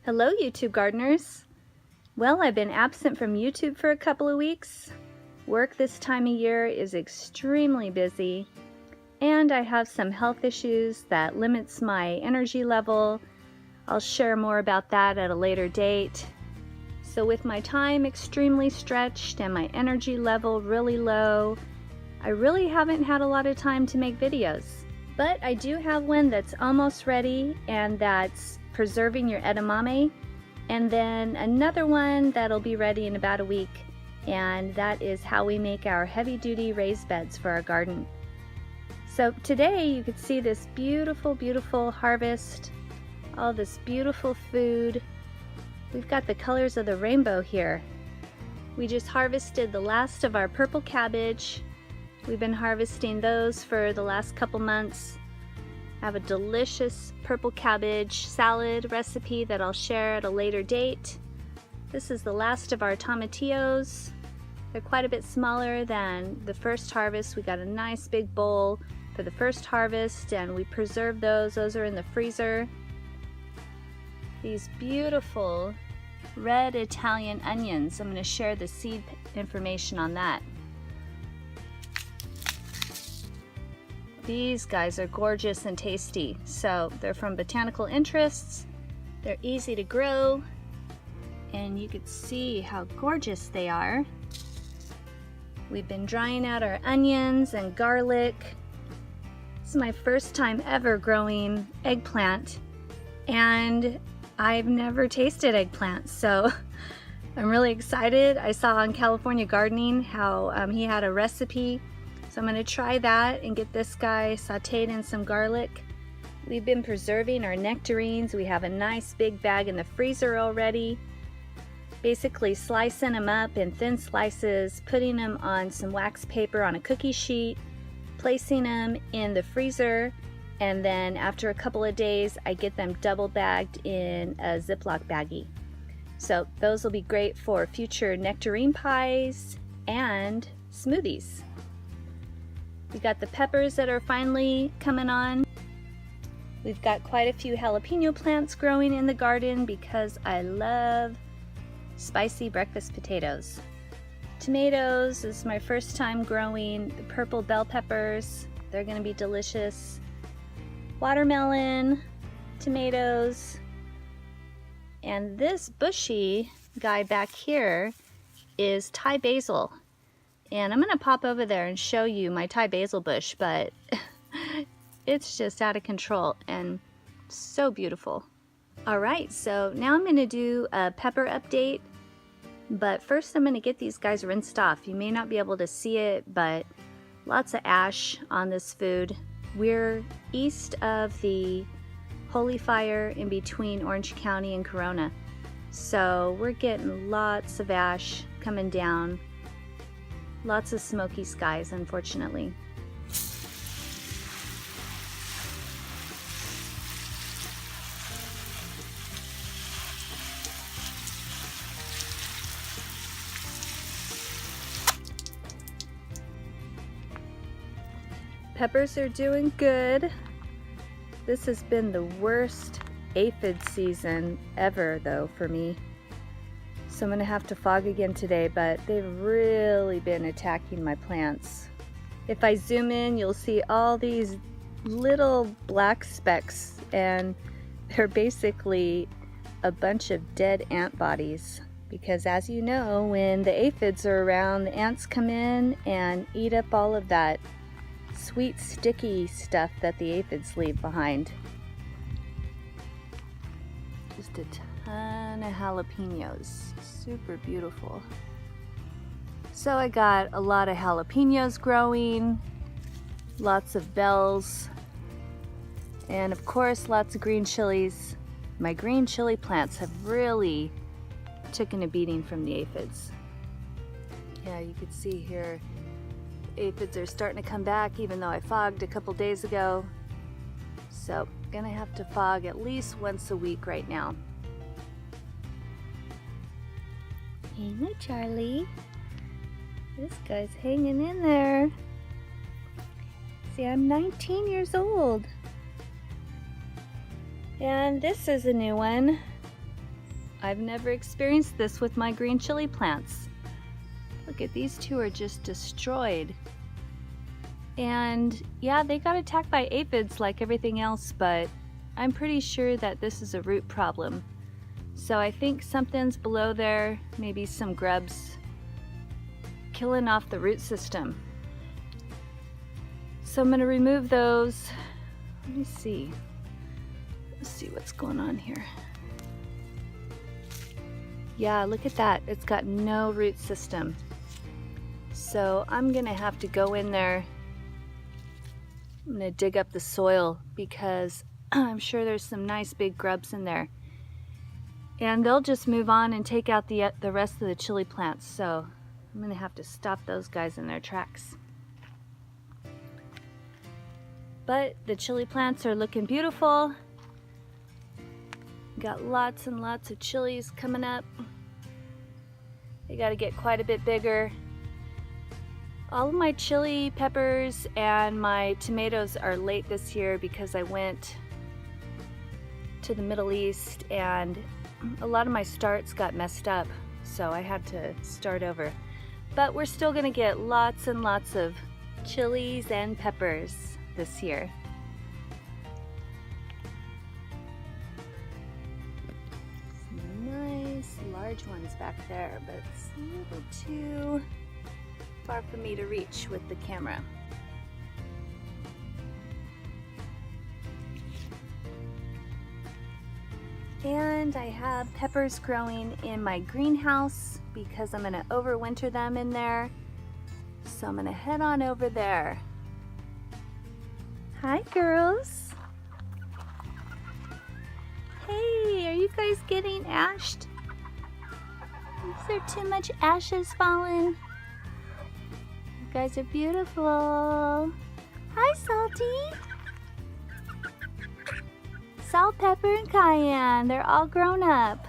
Hello YouTube gardeners! Well, I've been absent from YouTube for a couple of weeks. Work this time of year is extremely busy, and I have some health issues that limits my energy level. I'll share more about that at a later date. So with my time extremely stretched and my energy level really low, I really haven't had a lot of time to make videos. But I do have one that's almost ready, and that's preserving your edamame, and then another one that'll be ready in about a week, and that is how we make our heavy-duty raised beds for our garden. So today you can see this beautiful harvest, all this beautiful food. We've got the colors of the rainbow here. We just harvested the last of our purple cabbage. We've been harvesting those for the last couple months. I have a delicious purple cabbage salad recipe that I'll share at a later date. This is the last of our tomatillos. They're quite a bit smaller than the first harvest. We got a nice big bowl for the first harvest, and we preserved those. Those are in the freezer. These beautiful red Italian onions. I'm going to share the seed information on that. These guys are gorgeous and tasty. So they're from Botanical Interests. They're easy to grow, and you can see how gorgeous they are. We've been drying out our onions and garlic. This is my first time ever growing eggplant, and I've never tasted eggplant, so I'm really excited. I saw on California Gardening how he had a recipe. So I'm going to try that and get this guy sauteed in some garlic. We've been preserving our nectarines. We have a nice big bag in the freezer already. Basically slicing them up in thin slices, putting them on some wax paper on a cookie sheet, placing them in the freezer, and then after a couple of days I get them double bagged in a Ziploc baggie. So those will be great for future nectarine pies and smoothies. We got the peppers that are finally coming on. We've got quite a few jalapeno plants growing in the garden because I love spicy breakfast potatoes. Tomatoes is my first time growing the purple bell peppers. They're going to be delicious. Watermelon, tomatoes, and this bushy guy back here is Thai basil. And I'm going to pop over there and show you my Thai basil bush, but it's just out of control and so beautiful. Alright, so now I'm going to do a pepper update, but first I'm going to get these guys rinsed off. You may not be able to see it, but lots of ash on this food. We're east of the Holy Fire in between Orange County and Corona, so we're getting lots of ash coming down. Lots of smoky skies, unfortunately. Peppers are doing good. This has been the worst aphid season ever, though, for me. So I'm going to have to fog again today, but they've really been attacking my plants. If I zoom in, you'll see all these little black specks, and they're basically a bunch of dead ant bodies. Because as you know, when the aphids are around, the ants come in and eat up all of that sweet, sticky stuff that the aphids leave behind. Just a ton of jalapenos. Super beautiful. So I got a lot of jalapenos growing, lots of bells, and of course lots of green chilies. My green chili plants have really taken a beating from the aphids. Yeah, you can see here the aphids are starting to come back, even though I fogged a couple days ago. So gonna have to fog at least once a week right now. Hey, look, Charlie. This guy's hanging in there. See, I'm 19 years old. And this is a new one. I've never experienced this with my green chili plants. Look at these two are just destroyed. And yeah, they got attacked by aphids like everything else, but I'm pretty sure that this is a root problem. So I think something's below there, maybe some grubs killing off the root system. So I'm gonna remove those. Let me see. Let's see what's going on here. Yeah, look at that. It's got no root system. So I'm gonna have to go in there. I'm gonna dig up the soil because I'm sure there's some nice big grubs in there. And they'll just move on and take out the rest of the chili plants. So I'm gonna have to stop those guys in their tracks. But the chili plants are looking beautiful. Got lots and lots of chilies coming up. They got to get quite a bit bigger. All of my chili peppers and my tomatoes are late this year because I went to the Middle East and a lot of my starts got messed up, so I had to start over. But we're still gonna get lots and lots of chilies and peppers this year. Some nice large ones back there, but it's a little too far for me to reach with the camera. And I have peppers growing in my greenhouse because I'm gonna overwinter them in there. So I'm gonna head on over there. Hi girls. Hey, are you guys getting ashed? Is there too much ashes falling? You guys are beautiful. Hi Salty. Salt, pepper, and cayenne. They're all grown up.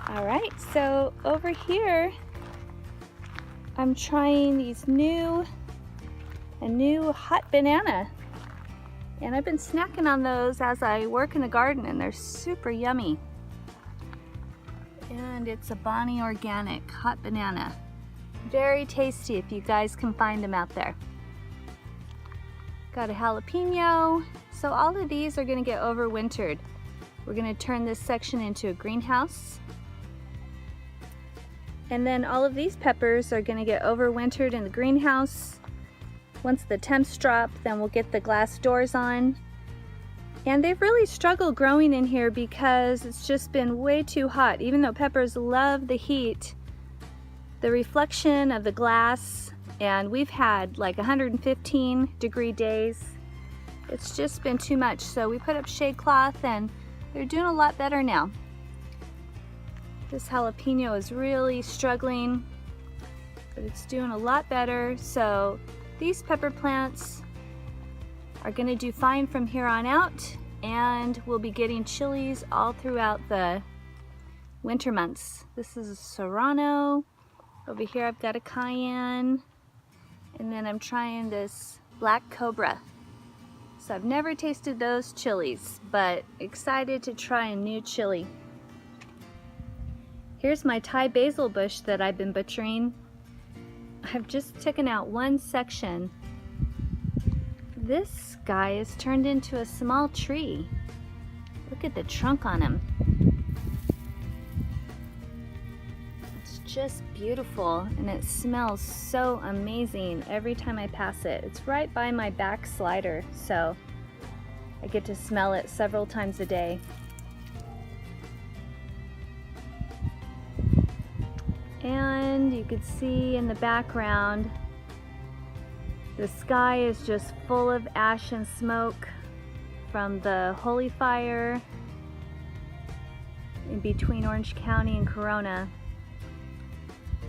All right, so over here, I'm trying these a new hot banana. And I've been snacking on those as I work in the garden, and they're super yummy. And it's a Bonnie Organic hot banana. Very tasty if you guys can find them out there. Got a jalapeno. So all of these are gonna get overwintered. We're gonna turn this section into a greenhouse. And then all of these peppers are gonna get overwintered in the greenhouse. Once the temps drop, then we'll get the glass doors on. And they've really struggled growing in here because it's just been way too hot. Even though peppers love the heat, the reflection of the glass, and we've had like 115-degree days. It's just been too much. So we put up shade cloth and they're doing a lot better now. This jalapeno is really struggling, but it's doing a lot better. So these pepper plants are gonna do fine from here on out, and we'll be getting chilies all throughout the winter months. This is a serrano. Over here I've got a cayenne. And then I'm trying this black cobra. So I've never tasted those chilies, but excited to try a new chili. Here's my Thai basil bush that I've been butchering. I've just taken out one section. This guy is turned into a small tree. Look at the trunk on him. Just beautiful, and it smells so amazing every time I pass it. It's right by my back slider, so I get to smell it several times a day. And you can see in the background, the sky is just full of ash and smoke from the holy fire in between Orange County and Corona.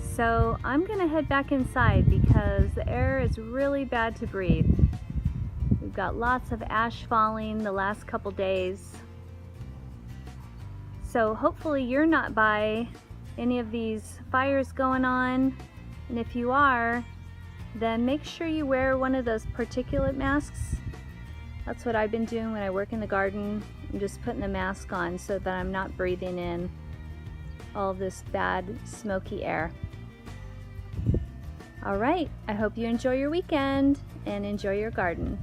So I'm gonna head back inside because the air is really bad to breathe. We've got lots of ash falling the last couple days. So hopefully you're not by any of these fires going on. And if you are, then make sure you wear one of those particulate masks, That's what I've been doing when I work in the garden. I'm just putting the mask on so that I'm not breathing in all this bad smoky air. All right, I hope you enjoy your weekend and enjoy your garden.